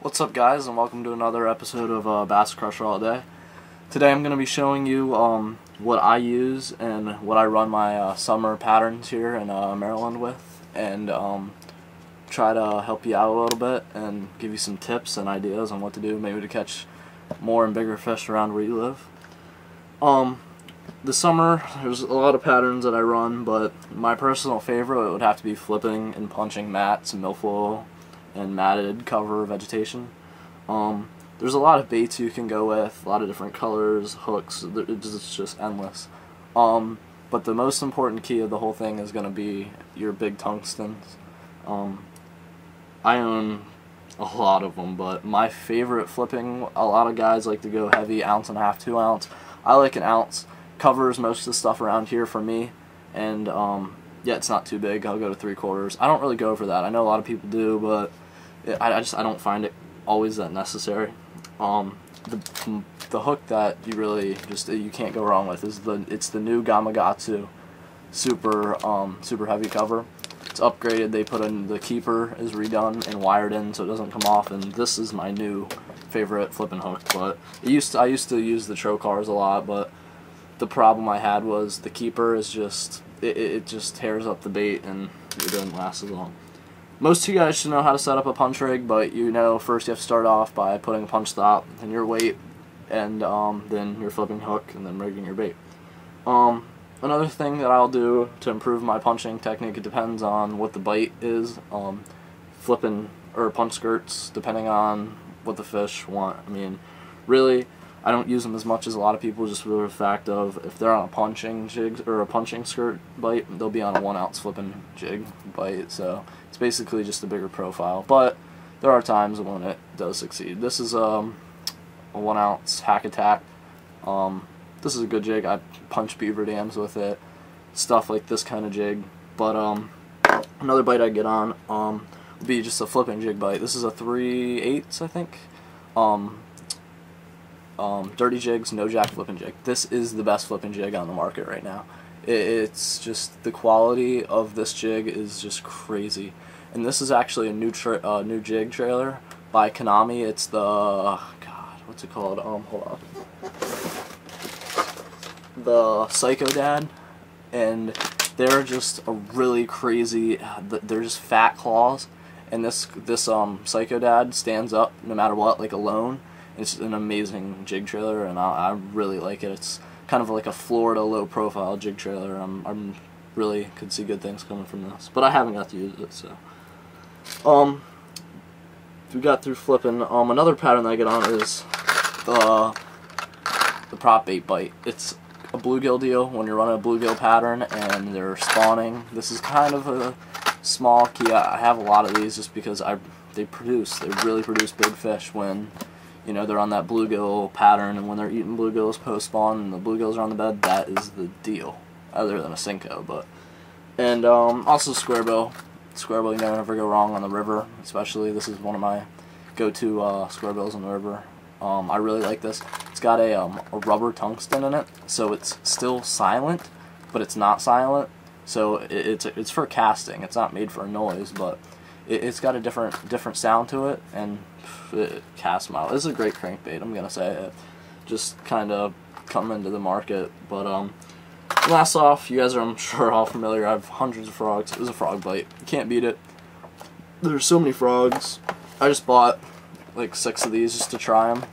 What's up, guys, and welcome to another episode of Bass Crusher All Day. Today I'm going to be showing you what I use and what I run my summer patterns here in Maryland with, and try to help you out a little bit and give you some tips and ideas on what to do, maybe to catch more and bigger fish around where you live. This summer there's a lot of patterns that I run, but my personal favorite would have to be flipping and punching mats and milfoil and matted cover vegetation. There's a lot of baits you can go with, a lot of different colors, hooks, it's just endless. But the most important key of the whole thing is going to be your big tungstens. I own a lot of them, but my favorite flipping, a lot of guys like to go heavy, 1.5 ounce, 2 ounce. I like 1 ounce. Covers most of the stuff around here for me, and yeah, it's not too big. I'll go to 3/4. I don't really go for that. I know a lot of people do, but I don't find it always that necessary. The hook that you really you can't go wrong with is it's the new Gamakatsu super heavy cover. It's upgraded. They put in the keeper is redone and wired in so it doesn't come off, and this is my new favorite flipping hook. But I used to use the Trocars a lot, but the problem I had was the keeper is just it just tears up the bait and it doesn't last as long. Most of you guys should know how to set up a punch rig, but first you have to start off by putting a punch stop and your weight, and then your flipping hook, and then rigging your bait. Another thing that I'll do to improve my punching technique, it depends on what the bite is. Flipping or punch skirts, depending on what the fish want. I mean, really, I don't use them as much as a lot of people, just for the fact of if they're on a punching jig or a punching skirt bite, they'll be on a 1 ounce flipping jig bite, so it's basically just a bigger profile. But there are times when it does succeed. This is a 1 ounce Hack Attack. This is a good jig. I punch beaver dams with it, stuff like this kind of jig. But another bite I get on would be just a flipping jig bite. This is a 3/8, I think. Dirty Jigs, no jack flipping jig. This is the best flipping jig on the market right now. It's just, the quality of this jig is just crazy. And this is actually a new jig trailer by Konami. It's the God, what's it called? Hold on. The Psycho Dad, and they're just a really crazy. They're just fat claws, and this Psycho Dad stands up no matter what, like alone. It's an amazing jig trailer, and I really like it. It's kind of like a Florida low-profile jig trailer. I'm really could see good things coming from this, but I haven't got to use it. So, we got through flipping. Another pattern that I get on is the prop bait bite. It's a bluegill deal when you're running a bluegill pattern and they're spawning. This is kind of a small key. I have a lot of these just because they really produce big fish when they're on that bluegill pattern, and when they're eating bluegills post-spawn and the bluegills are on the bed, that is the deal, other than a Cinco. And also squarebill. Squarebill, you never go wrong on the river, especially. This is one of my go-to squarebills on the river. I really like this. It's got a rubber tungsten in it, so it's still silent, but it's not silent. So it's for casting. It's not made for a noise, but it's got a different sound to it, and cast mile. This is a great crankbait, I'm gonna say. It just kind of come into the market. But last off, you guys are, I'm sure, all familiar. I have hundreds of frogs. It was a frog bite. You can't beat it. There's so many frogs. I just bought like 6 of these just to try them,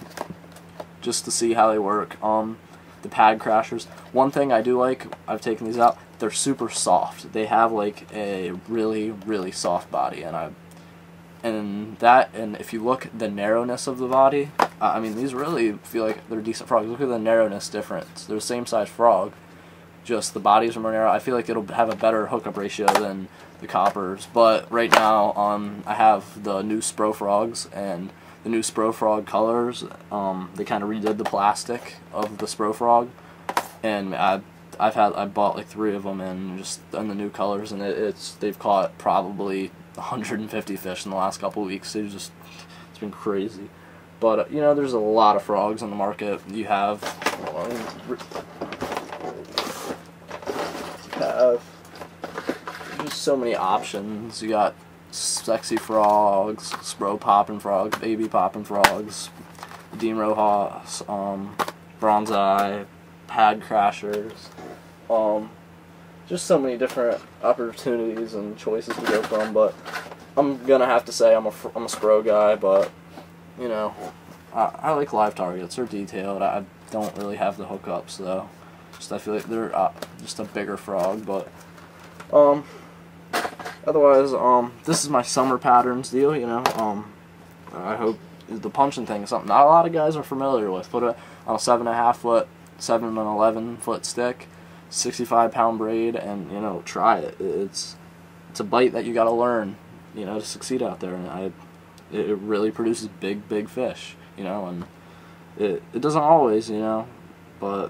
just to see how they work. The pad crashers. One thing I do like, I've taken these out. They're super soft. They have like a really soft body, and if you look at the narrowness of the body, I mean, these really feel like they're decent frogs. Look at the narrowness difference. They're the same size frog, just the bodies are more narrow. I feel like it'll have a better hookup ratio than the coppers. But right now, I have the new Spro frogs, and the new Spro frog colors. They kind of redid the plastic of the Spro frog, and I bought like 3 of them in the new colors, and they've caught probably 150 fish in the last couple of weeks. It's been crazy. But there's a lot of frogs on the market. You have just so many options. You got sexy frogs, spro popping frogs, baby popping frogs, Dean Rojas, bronze eye, pad crashers, just so many different opportunities and choices to go from. But I'm gonna have to say I'm a spro guy, but you know, I like live targets. They're detailed. I don't really have the hookups though. I feel like they're just a bigger frog, but otherwise, this is my summer patterns deal, you know. I hope the punching thing is something not a lot of guys are familiar with. Put it on a 7.5 foot, 7 and 11 foot stick, 65-pound braid, and you know, try it. It's a bite that you got to learn, you know, to succeed out there, and it really produces big fish, you know, and it doesn't always, you know, but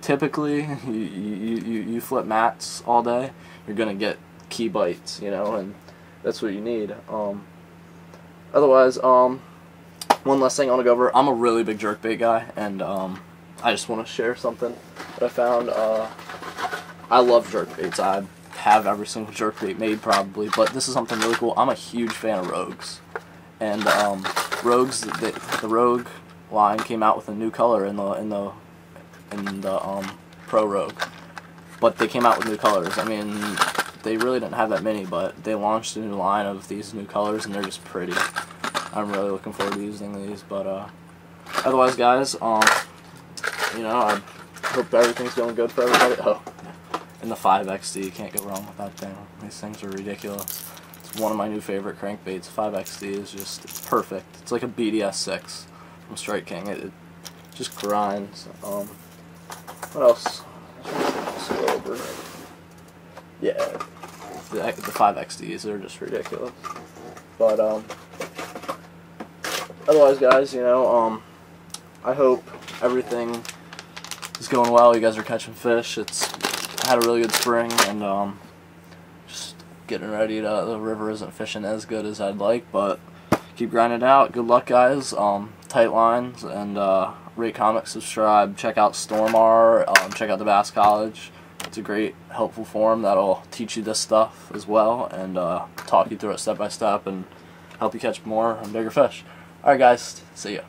typically you flip mats all day, you're gonna get key bites, you know, and that's what you need. Otherwise, one last thing I want to go over. I'm a really big jerkbait guy, and I just want to share something that I found. I love jerkbaits. I have every single jerkbait made probably, but this is something really cool. I'm a huge fan of rogues, and rogues. The rogue line came out with a new color in the Pro Rogue, but they came out with new colors. I mean, they really didn't have that many, but they launched a new line of these new colors, and they're just pretty. I'm really looking forward to using these, but otherwise, guys, you know, I hope everything's going good for everybody. Oh, and the 5XD, you can't go wrong with that thing. These things are ridiculous. It's one of my new favorite crankbaits. 5XD is just, it's perfect. It's like a BDS6 from Strike King. It just grinds. What else? Let's go over. Yeah, the 5XDs, they're just ridiculous. But otherwise, guys, you know, I hope everything is going well. You guys are catching fish. I had a really good spring, and just getting ready to. The river isn't fishing as good as I'd like, but keep grinding it out. Good luck, guys. Tight lines, and rate, comment, subscribe. Check out Stormar. Check out the Bass College. It's a great, helpful forum that'll teach you this stuff as well, and talk you through it step by step, and help you catch more and bigger fish. Alright, guys, see ya.